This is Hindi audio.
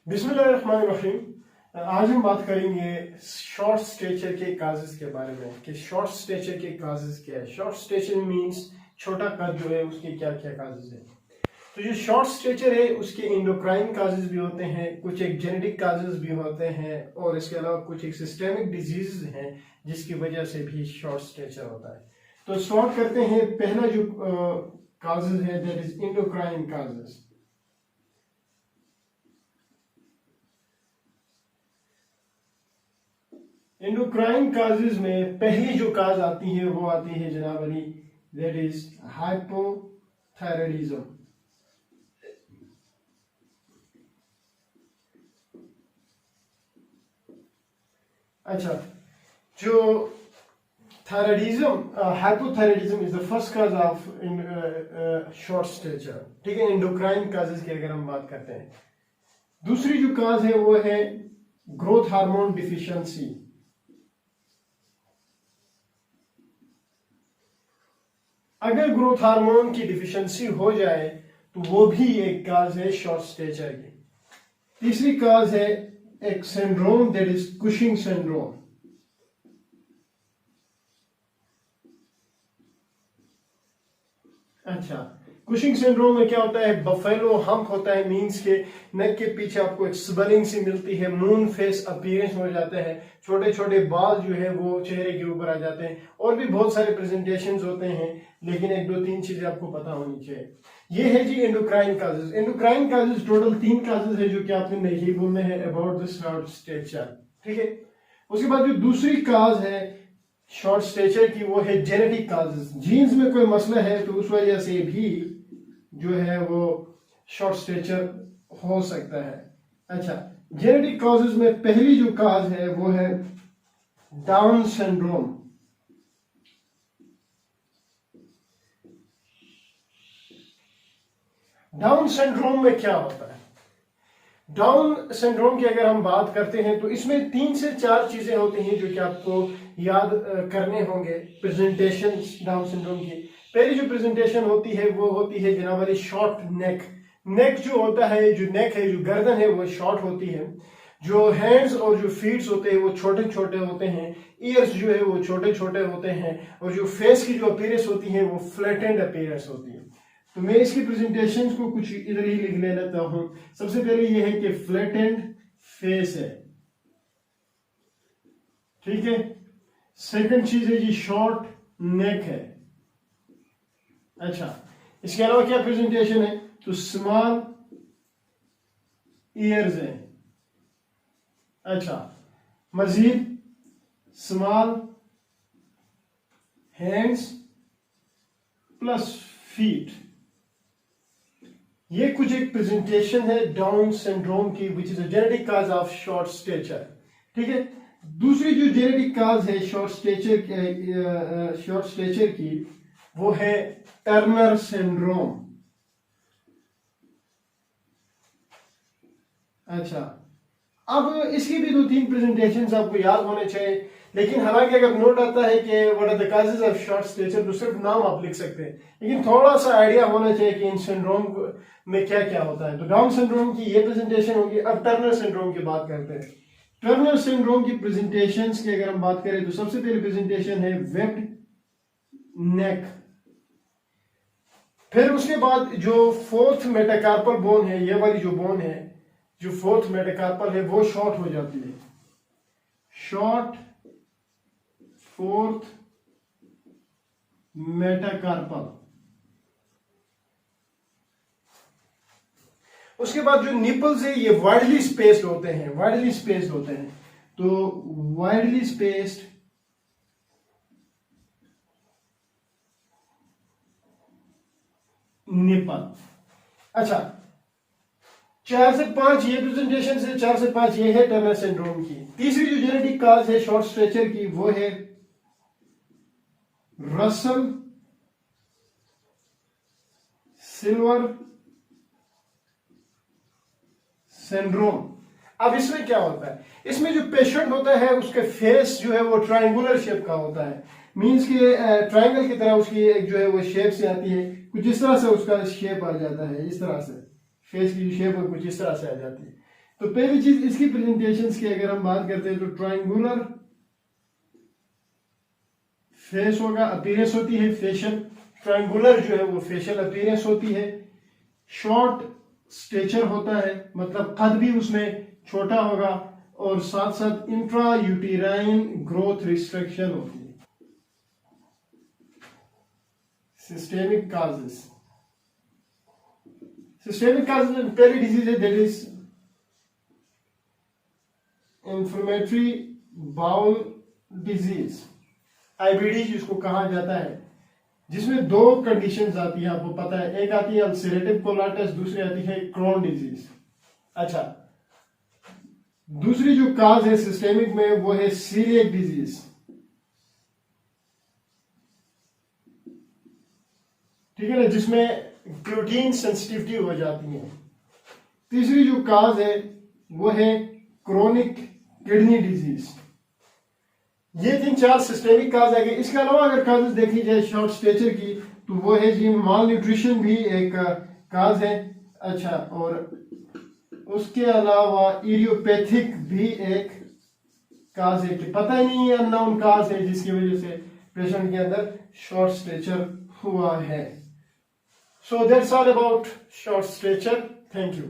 बिस्मिल्लाहिर्रहमानिर्रहीम। आज हम बात करेंगे शॉर्ट स्टेचर के काजेस के बारे में कि शॉर्ट स्टेचर के काजेस क्या है। शॉर्ट स्टेचर मींस छोटा कद जो है उसके क्या क्या काजेस है। तो जो शॉर्ट स्टेचर है उसके एंडोक्राइन काजेस भी होते हैं, कुछ एक जेनेटिक काजेस भी होते हैं और इसके अलावा कुछ एक सिस्टेमिक डिजीज हैं जिसकी वजह से भी शॉर्ट स्टेचर होता है। तो स्टार्ट करते हैं। पहला जो काजेस है that is endocrine causes. Endocrine causes में पहली जो काज आती है वो आती है जनाब अली, दैट इज हाइपोथायराइडिज्म। अच्छा, जो hypothyroidism is the first cause of short stretcher. ठीक है, एंडोक्राइन काजेज की अगर हम बात करते हैं। दूसरी जो काज है वो है ग्रोथ हार्मोन डिफिशियंसी। अगर ग्रोथ हार्मोन की डिफिशियंसी हो जाए तो वो भी एक काज है शॉर्ट स्टेचर की। तीसरी काज है एक syndrome that is Cushing syndrome. अच्छा, कुशिंग सिंड्रोम में क्या होता है, बफेलो हम्प होता है, मींस के नेक के पीछे आपको एक स्वेलिंग सी मिलती है, मून फेस अपीयरेंस हो जाता है, छोटे छोटे बाल जो है वो चेहरे के ऊपर आ जाते हैं और भी बहुत सारे प्रेजेंटेशंस होते हैं, लेकिन एक दो तीन चीजें आपको पता होनी चाहिए। ये है जी endocrine causes. Endocrine causes total 3 causes है जो कि आपने नहीं बोलने हैं अबाउट द शॉर्ट स्टेचर। ठीक है, उसके बाद जो दूसरी काज है शॉर्ट स्टेचर की वो है जेनेटिक काजेस। जीन्स में कोई मसला है तो उस वजह से भी जो है वो शॉर्ट स्टेचर हो सकता है। अच्छा, जेनेटिक कॉजेज में पहली जो काज है वो है डाउन सिंड्रोम। डाउन सिंड्रोम में क्या होता है? डाउन सिंड्रोम की अगर हम बात करते हैं तो इसमें 3 से 4 चीजें होती हैं जो कि आपको याद करने होंगे प्रेजेंटेशन डाउन सिंड्रोम की। पहली जो प्रेजेंटेशन होती है वो होती है जनाब वाली शॉर्ट नेक। नेक जो होता है, जो नेक है, जो गर्दन है वो शॉर्ट होती है। जो हैंड्स और जो फीट्स होते हैं वो छोटे छोटे होते हैं। ईयर्स जो है वो छोटे छोटे होते हैं और जो फेस की जो अपीयरेंस होती है वो फ्लैटेंड अपीयरेंस होती है। तो मैं इसकी प्रेजेंटेशन को कुछ इधर ही लिख लेता हूं। सबसे पहले ये है कि फ्लैटेंड फेस है। ठीक है, सेकंड चीज है जी शॉर्ट नेक है। अच्छा, इसके अलावा क्या प्रेजेंटेशन है, तो स्मॉल ईयर्स है। अच्छा, मजीद स्मॉल हैंड्स प्लस फीट। ये कुछ एक प्रेजेंटेशन है डाउन सिंड्रोम की which is a genetic cause of short stretcher. ठीक है, दूसरी जो जेनेटिक काज है शॉर्ट स्टेचर की वो है टर्नर सिंड्रोम। अच्छा, अब इसकी भी 2-3 प्रेजेंटेशंस आपको याद होने चाहिए, लेकिन हालांकि अगर नोट आता है कि what are the causes of short stature तो सिर्फ नाम आप लिख सकते हैं, लेकिन थोड़ा सा आइडिया होना चाहिए कि इन सिंड्रोम में क्या क्या होता है। तो डाउन सिंड्रोम की ये प्रेजेंटेशन होगी। अब टर्नर सिंड्रोम की बात करते हैं। टर्नर सिंड्रोम की प्रेजेंटेशंस की अगर हम बात करें तो सबसे पहली प्रेजेंटेशन है वेब्ड नेक। फिर उसके बाद जो फोर्थ मेटाकार्पल बोन है, ये वाली जो बोन है, जो फोर्थ मेटाकार्पल है वो शॉर्ट हो जाती है। Short fourth metacarpal. उसके बाद जो निपल्स है ये वाइडली स्पेस्ड होते हैं, वाइडली स्पेस्ड होते हैं। तो वाइडली स्पेस्ड निपल। अच्छा, 4 से 5 ये प्रेजेंटेशन से 4 से 5 ये है टर्नर सिंड्रोम की। तीसरी जो जेनेटिक काज है शॉर्ट स्ट्रेचर की वो है रसल सिल्वर सिंड्रोम। अब इसमें क्या होता है, इसमें जो पेशेंट होता है उसके फेस जो है वो ट्रायंगुलर शेप का होता है, मींस के ट्रायंगल की तरह उसकी एक जो है वो शेप से आती है, कुछ इस तरह से उसका शेप आ जाता है, इस तरह से फेस की शेप कुछ इस तरह से आ जाती है। तो पहली चीज इसकी प्रेजेंटेशन की अगर हम बात करते हैं तो ट्रायंगुलर फेस होगा, अपीयरेंस होती है फेशियल, ट्रायंगुलर जो है वो फेशियल अपीयरेंस होती है। शॉर्ट स्टेचर होता है, मतलब कद भी उसमें छोटा होगा, और साथ साथ इंट्रा यूटेराइन ग्रोथ रिस्ट्रिक्शन होती है। सिस्टेमिक काजेस, सिस्टेमिक काजेस में पहली डिजीज है that is inflammatory bowel disease, IBD जिसको कहा जाता है, जिसमें दो कंडीशंस आती है, आपको पता है। एक आती है अल्सरेटिव कोलाइटिस, दूसरी आती है क्रोन डिजीज। अच्छा, दूसरी जो काज है सिस्टेमिक में वो है सीलिएक डिजीज, ठीक है ना, जिसमें ग्लूटीन सेंसिटिविटी हो जाती है। तीसरी जो काज है वो है क्रोनिक किडनी डिजीज। ये 3-4 सिस्टेमिक काज है। इसके अलावा अगर काजेस देखी जाए शॉर्ट स्टेचर की तो वो है जी माल न्यूट्रिशन भी एक काज है। अच्छा, और उसके अलावा इडियोपैथिक भी एक काज है कि पता ही नहीं है, अननोन काज है जिसकी वजह से पेशेंट के अंदर शॉर्ट स्टेचर हुआ है। So that's all about short stature. Thank you.